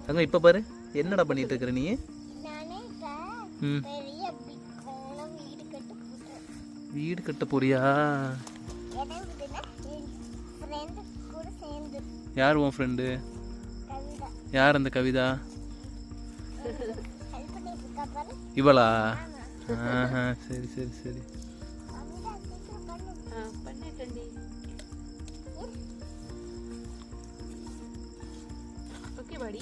அங்க இப்ப பாரு என்னடா பண்ணிட்டு இருக்கற நீ? வீடு கட்ட போறியா? யார் உன் ஃப்ரெண்டு? யார் அந்த கவிதா? இவளா? சரி சரி சரி. Okay body.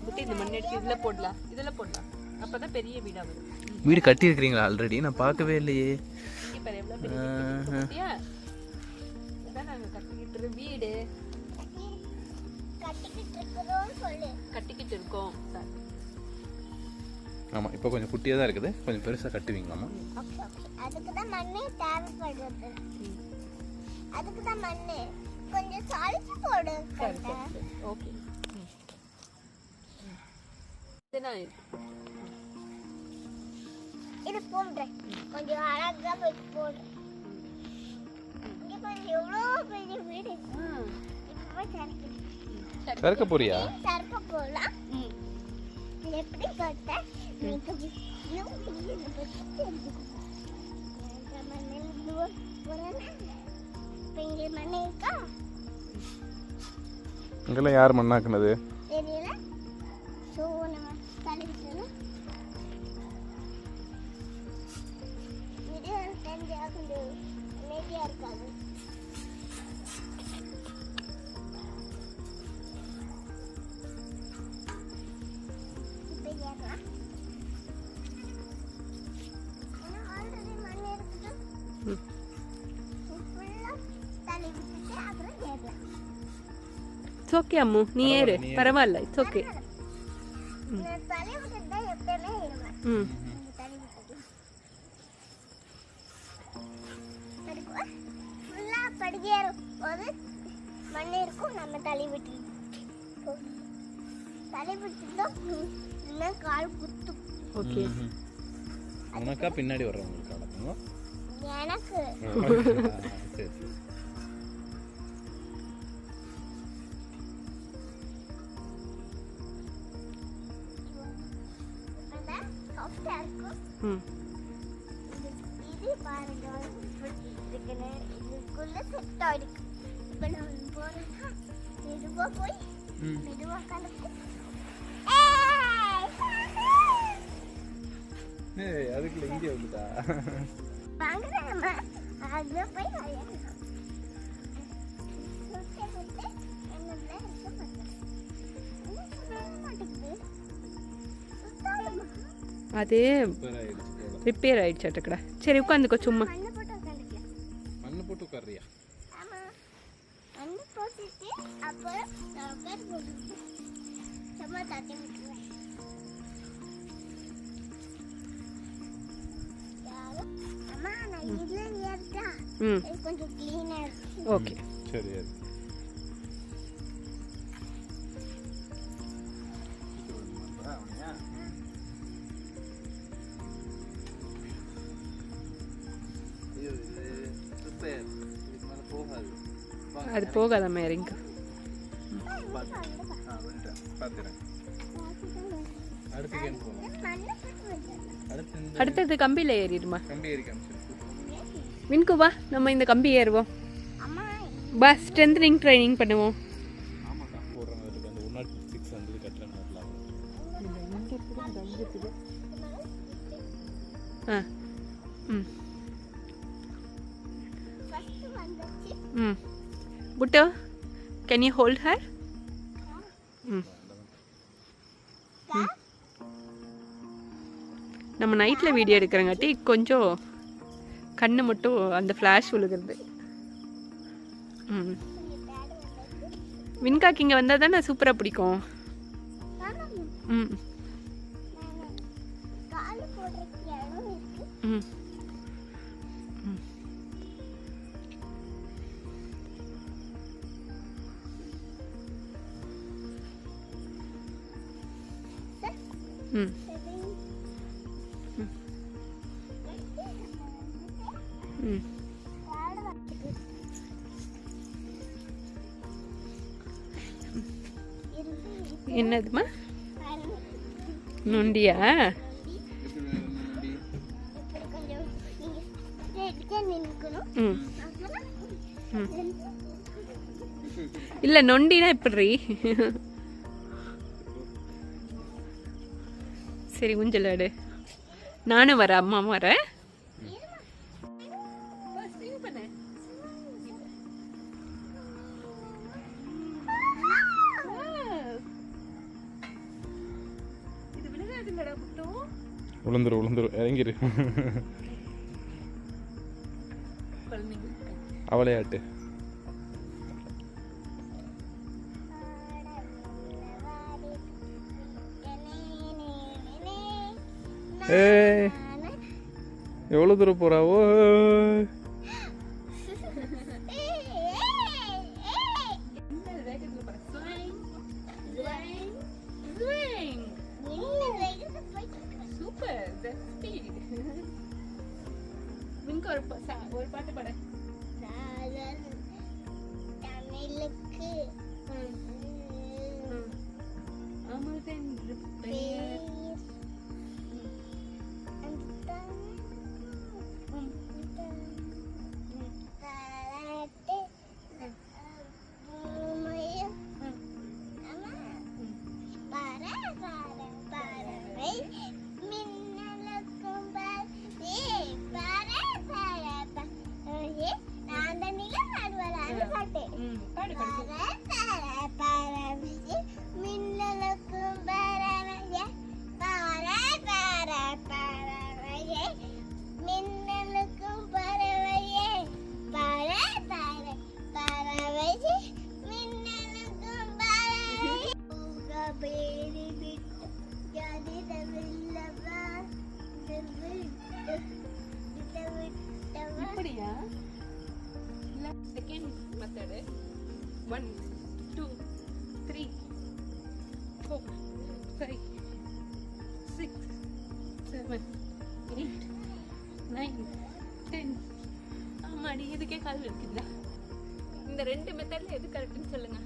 புட்டி இந்த மண்ணை எடுத்து இதுல போடலாம். இதுல போடலாம். அப்பதான் பெரிய வீடா வரும். வீடு கட்டி இருக்கீங்களா ஆல்ரெடி? நான் பார்க்கவே இல்லையே. இப்ப எவ்வளவு பெரிய வீடு கட்டியா? இதான் நாங்க கட்டிக்கிட்டு இருக்க வீடு. கட்டிக்கிட்டு இருக்கோம். ஆமா இப்போ கொஞ்சம் குட்டியா தான் இருக்குது. கொஞ்சம் பெருசா கட்டுவீங்களாமா? அதுக்கு தான் மண்ணே தேவைப்படுது. அதுக்கு தான் மண்ணே கொஞ்சம் சாலிச்சு போடு. ஓகே. இது போடுற கொஞ்சம் அழகா போட்டு போடு. இங்க கொஞ்சம் எவ்வளோ பெரிய வீடு. இப்போ சறுக்க போறியா? சறுக்க போலாம். எப்படி கட்ட எனக்கு வியூ வீடியோ பத்தி தெரிஞ்சுக்கணும். மண்ணில் தூர் போறேன்னா இங்கே மண்ணு இருக்கா? இங்கெல்லாம் யார் மண்ணாக்குனது தெரியல. ஸோ நம்ம தலைவிட்டணும். வீடியோ தெரிஞ்சா கொஞ்சம் அமைதியாக இருக்காது. இட்ஸ் ஓகே அம்மு, நீ ஏறு, பரவாயில்ல, இட்ஸ் ஓகே. படிக்கேறும் போது மண் இருக்கும். நம்ம தலை விட்டு கால் குத்தும். ஓகே. உனக்கா பின்னாடி வர்றவங்களுக்கு அடக்குங்க. எனக்கு சரி சரி. இது பாருங்க இதுக்குள்ள செட் ஆயிருக்கு. இப்போ நான் போறேன்னா மெதுவா போய் மெதுவா கலந்து அதுக்குள்ள இங்கே வந்துட்டா. வாங்குறேம்மா. அதுல போய் அது ரிப்பேர் ஆயிடுச்சு அட்டக்கடா. சரி உட்காந்துக்கோ சும்மா. மண்ணு போட்டு உட்காரியா? மண்ணு போட்டுட்டு அப்புறம் நான் உட்கார் போட்டு சும்மா தட்டி விட்டுருவேன். அம்மா நான் இதுல ஏறிட்டா கொஞ்சம் கிளீனா இருக்கு. ஓகே சரி. அது போகாதம்மா, இறங்க. அடுத்தது கம்பியில ஏறிடுமா? வின்கு வா, நம்ம இந்த கம்பி ஏறுவோம். பா, ஸ்ட்ரென்த்னிங் ட்ரைனிங் பண்ணுவோம். Butto, can you hold her? நம்ம நைட்டில் வீடியோ எடுக்கிறங்காட்டி கொஞ்சம் கண்ணு மட்டும் அந்த ஃப்ளாஷ் விழுகிறது. வின்காக்கு இங்கே வந்தால் தானே சூப்பராக பிடிக்கும். ம் ம் ம் ம் என்னதுமா? நொண்டியா? இப்படி கொஞ்சம் நீங்க ஸ்ட்ரெயிட்டா நின்னுக்கணும். ம் இல்ல நொண்டினா எப்படி? சரி ஊஞ்சல் ஆடு. நானும் வரேன், அம்மாவும் வரேன். உளுந்துரு இறங்கிரு. அவளையாட்டு. எவ்வளோ தூரம் போறாவோ? ஒரு பாட்டு பாட. தமிழுக்கு அமுதென்று பெயர். பாடு இப்படியா? Second method. 1 2 3 4 5 6 7 8 9 10. ஆமாடி, இதுக்கே கால் இருக்குதா? இந்த 2 மெத்தட்ல எது கரெக்ட்னு சொல்லுங்க.